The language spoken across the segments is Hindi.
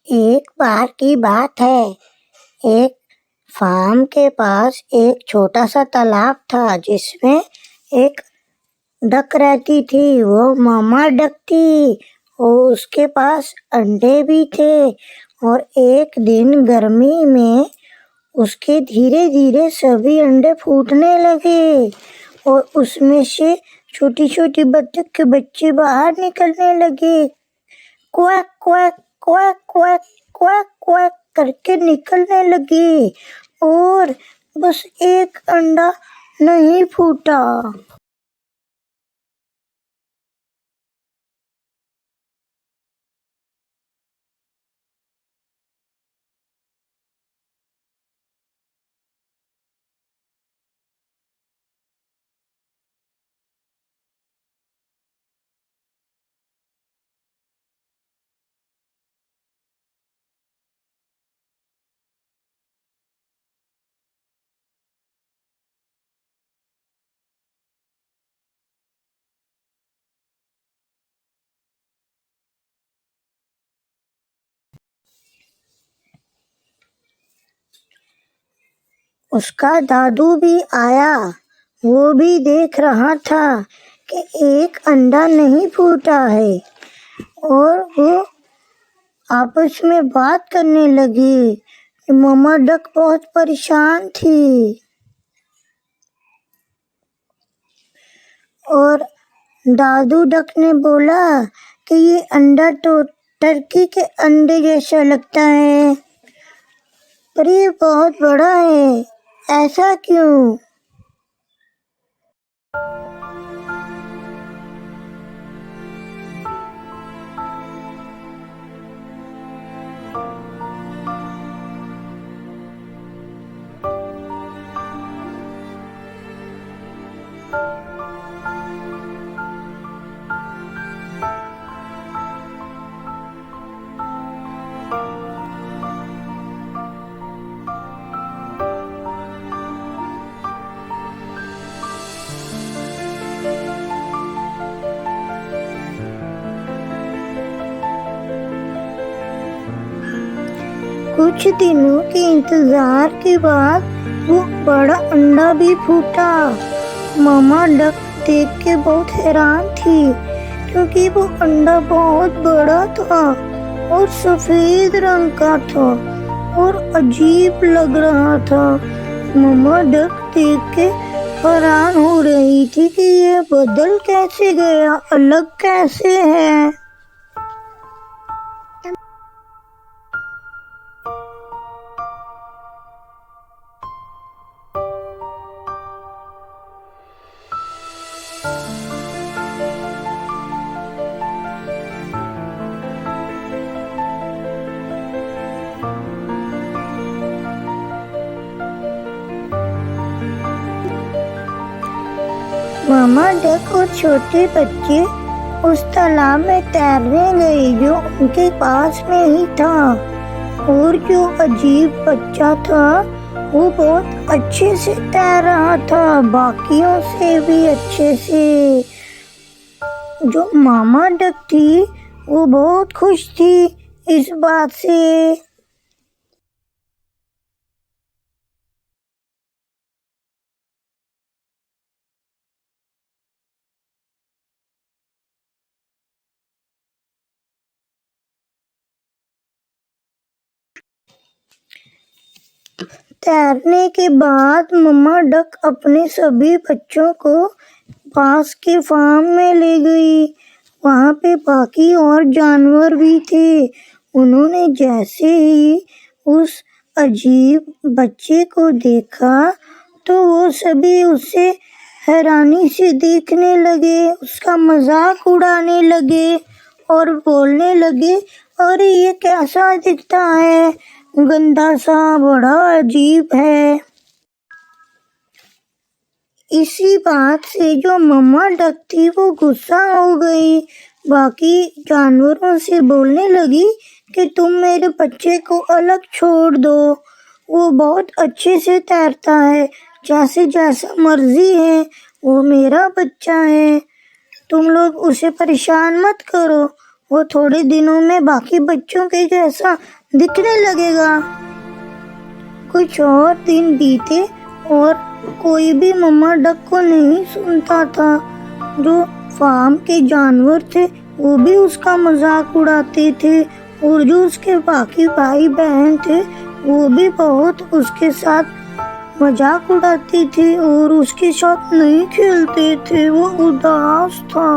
एक बार की बात है। एक फार्म के पास एक छोटा सा तालाब था जिसमें एक डक रहती थी। वो मामा डक थी और उसके पास अंडे भी थे। और एक दिन गर्मी में उसके धीरे धीरे सभी अंडे फूटने लगे और उसमें से छोटी छोटी बत्तख के बच्चे बाहर निकलने लगे। Quack quack quack quack quack quack करके निकलने लगे और बस एक अंडा नहीं फूटा। उसका दादू भी आया। वो भी देख रहा था कि एक अंडा नहीं फूटा है और वो आपस में बात करने लगी। मम्मा डक बहुत परेशान थी और दादू डक ने बोला कि ये अंडा तो टर्की के अंडे जैसा लगता है, पर ये बहुत बड़ा है, ऐसा क्यों? कुछ दिनों के इंतजार के बाद वो बड़ा अंडा भी फूटा। मामा डक देख के बहुत हैरान थी क्योंकि वो अंडा बहुत बड़ा था और सफेद रंग का था और अजीब लग रहा था। मामा डक देख के हैरान हो रही थी कि ये बदल कैसे गया, अलग कैसे है। मामा डक और छोटे बच्चे उस तालाब में तैरने गए जो उनके पास में ही था। और जो अजीब बच्चा था वो बहुत अच्छे से तैर रहा था, बाकियों से भी अच्छे से। जो मामा डक थी वो बहुत खुश थी इस बात से। तैरने के बाद मम्मा डक अपने सभी बच्चों को पास के फार्म में ले गई। वहाँ पे बाकी और जानवर भी थे। उन्होंने जैसे ही उस अजीब बच्चे को देखा तो वो सभी उससे हैरानी से देखने लगे, उसका मजाक उड़ाने लगे और बोलने लगे, अरे ये कैसा दिखता है, गंदा सा, बड़ा अजीब है। इसी बात से जो मम्मा डक थी वो गुस्सा हो गई। बाकी जानवरों से बोलने लगी कि तुम मेरे बच्चे को अलग छोड़ दो, वो बहुत अच्छे से तैरता है, जैसे जैसा मर्जी है, वो मेरा बच्चा है, तुम लोग उसे परेशान मत करो, वो थोड़े दिनों में बाकी बच्चों के जैसा दिखने लगेगा। कुछ और दिन बीते और कोई भी मम्मा डक को नहीं सुनता था। जो फार्म के जानवर थे वो भी उसका मजाक उड़ाते थे और जो उसके बाकी भाई बहन थे वो भी बहुत उसके साथ मजाक उड़ाते थे और उसके साथ नहीं खेलते थे। वो उदास था।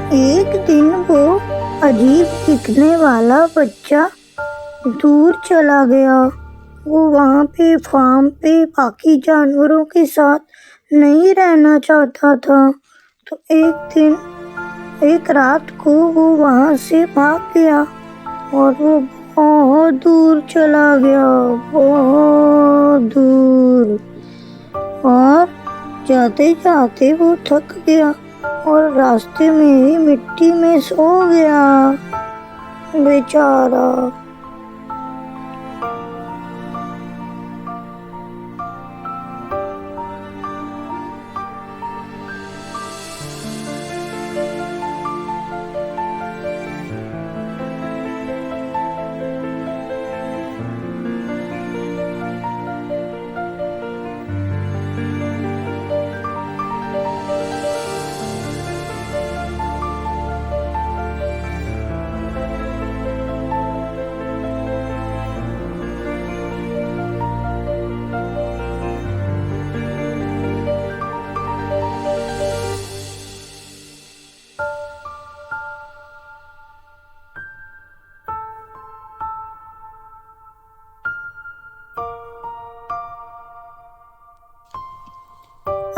एक दिन वो अजीब दिखने वाला बच्चा दूर चला गया। वो वहाँ पे फार्म पे बाकी जानवरों के साथ नहीं रहना चाहता था। तो एक रात को वो वहाँ से भाग गया और वो बहुत दूर चला गया, बहुत दूर। और जाते जाते वो थक गया और रास्ते में ही मिट्टी में सो गया, बेचारा।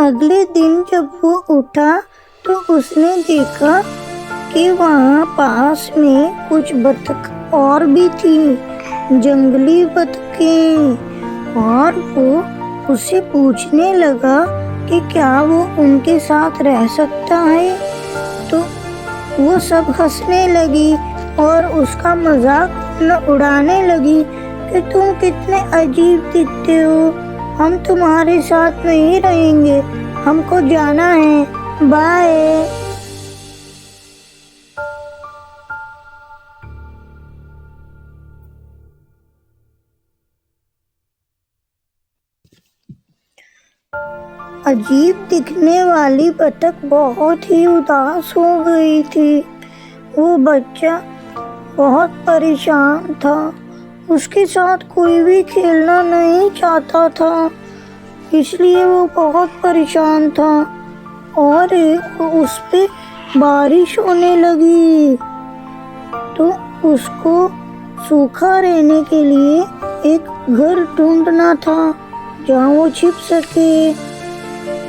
अगले दिन जब वो उठा तो उसने देखा कि वहाँ पास में कुछ बतख और भी थी, जंगली बतखें। और वो उससे पूछने लगा कि क्या वो उनके साथ रह सकता है। तो वो सब हंसने लगी और उसका मजाक उड़ाने लगी कि तुम कितने अजीब दिखते हो, हम तुम्हारे साथ नहीं रहेंगे, हमको जाना है, बाय। अजीब दिखने वाली बतख बहुत ही उदास हो गई थी। वो बच्चा बहुत परेशान था। उसके साथ कोई भी खेलना नहीं चाहता था, इसलिए वो बहुत परेशान था। और उस पे बारिश होने लगी तो उसको सूखा रहने के लिए एक घर ढूंढना था जहाँ वो छिप सके।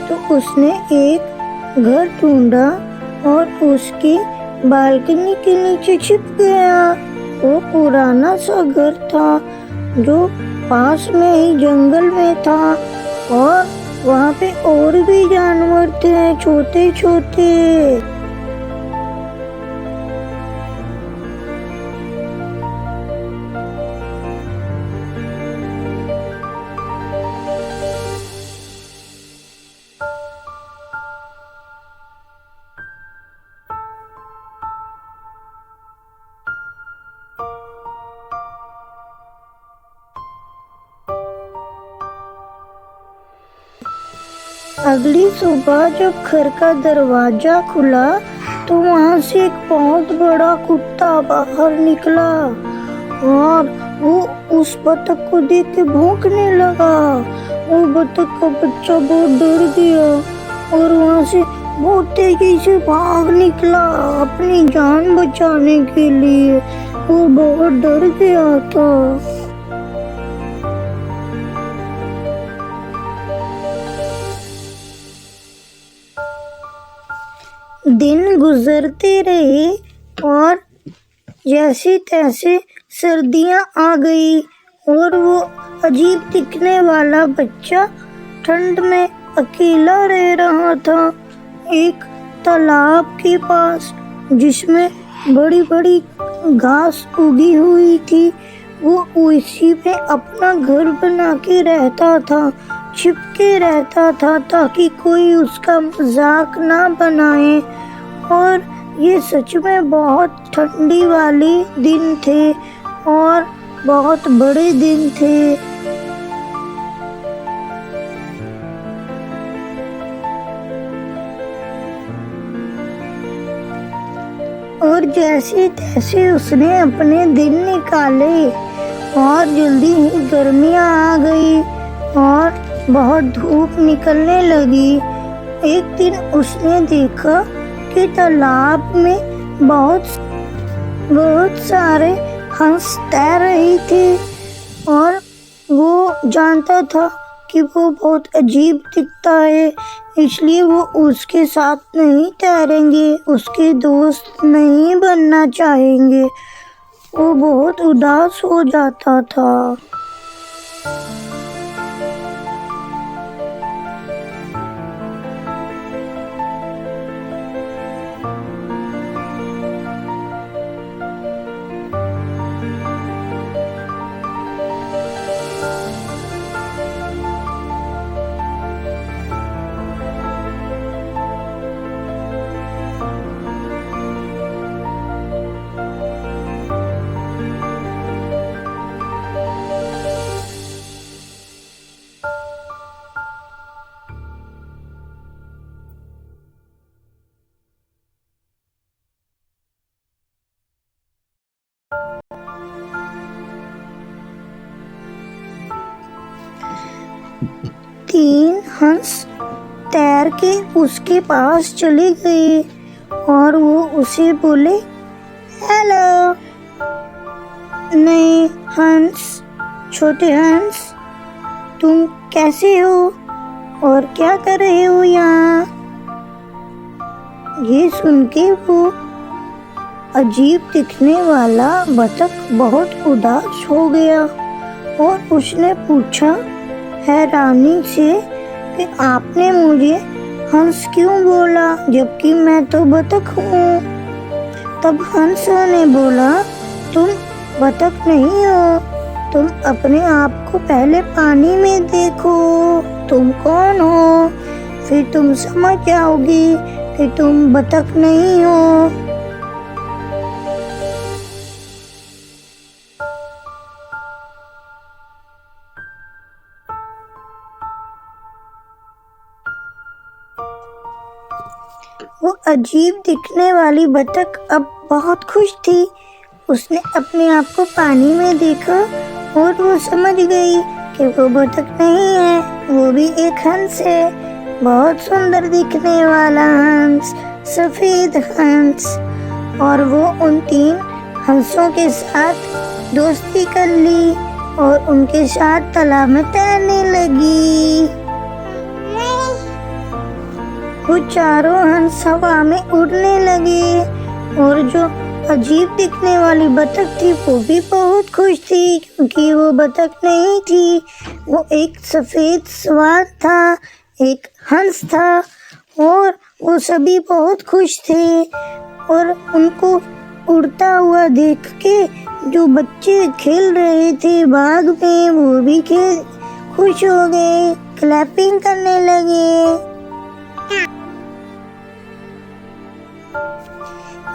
तो उसने एक घर ढूंढा और उसकी बालकनी के नीचे छिप गया। वो पुराना सा घर था जो पास में ही जंगल में था और वहाँ पे और भी जानवर थे, छोटे छोटे। अगली सुबह जब घर का दरवाजा खुला तो वहाँ से एक बहुत बड़ा कुत्ता बाहर निकला और वो उस बतख को देख के भौंकने लगा। वो बतख का बच्चा बहुत डर गया और वहाँ से बहुत तेजी से भाग निकला अपनी जान बचाने के लिए। वो बहुत डर गया था। दिन गुजरते रहे और जैसे तैसे सर्दियाँ आ गई और वो अजीब दिखने वाला बच्चा ठंड में अकेला रह रहा था एक तालाब के पास जिसमें बड़ी बड़ी घास उगी हुई थी। वो उसी पे अपना घर बना के रहता था, छिपके रहता था ताकि कोई उसका मजाक ना बनाए। और ये सच में बहुत ठंडी वाले दिन थे और बहुत बड़े दिन थे। और जैसे तैसे उसने अपने दिन निकाले और जल्दी ही गर्मियाँ आ गई और बहुत धूप निकलने लगी। एक दिन उसने देखा कि तालाब में बहुत सारे हंस तैर रहे थे और वो जानता था कि वो बहुत अजीब दिखता है, इसलिए वो उसके साथ नहीं तैरेंगे, उसके दोस्त नहीं बनना चाहेंगे। वो बहुत उदास हो जाता था। तीन हंस तैर के उसके पास चले गए और वो उसे बोले, हेलो नए हंस, छोटे हंस, तुम कैसे हो और क्या कर रहे हो यहाँ? ये सुन के वो अजीब दिखने वाला बतख बहुत उदास हो गया और उसने पूछा हैरानी से कि आपने मुझे हंस क्यों बोला जबकि मैं तो बतख हूँ। तब हंसों ने बोला, तुम बतख नहीं हो, तुम अपने आप को पहले पानी में देखो, तुम कौन हो, फिर तुम समझ जाओगी कि तुम बतख नहीं हो। वो अजीब दिखने वाली बतख अब बहुत खुश थी। उसने अपने आप को पानी में देखा और वो समझ गई कि वो बतख नहीं है, वो भी एक हंस है, बहुत सुंदर दिखने वाला हंस, सफेद हंस। और वो उन तीन हंसों के साथ दोस्ती कर ली और उनके साथ तालाब में तैरने लगी। वो चारों हंस हवा में उड़ने लगे और जो अजीब दिखने वाली बतख थी वो भी बहुत खुश थी क्योंकि वो बतख नहीं थी, वो एक सफेद स्वान था, एक हंस था और वो सभी बहुत खुश थे। और उनको उड़ता हुआ देख के जो बच्चे खेल रहे थे बाग में वो भी खुश हो गए, क्लैपिंग करने लगे।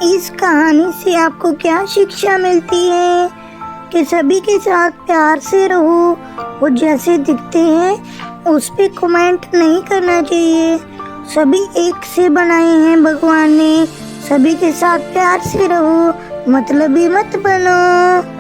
इस कहानी से आपको क्या शिक्षा मिलती है कि सभी के साथ प्यार से रहो, वो जैसे दिखते हैं उस पे कमेंट नहीं करना चाहिए। सभी एक से बनाए हैं भगवान ने। सभी के साथ प्यार से रहो, मतलबी मत बनो।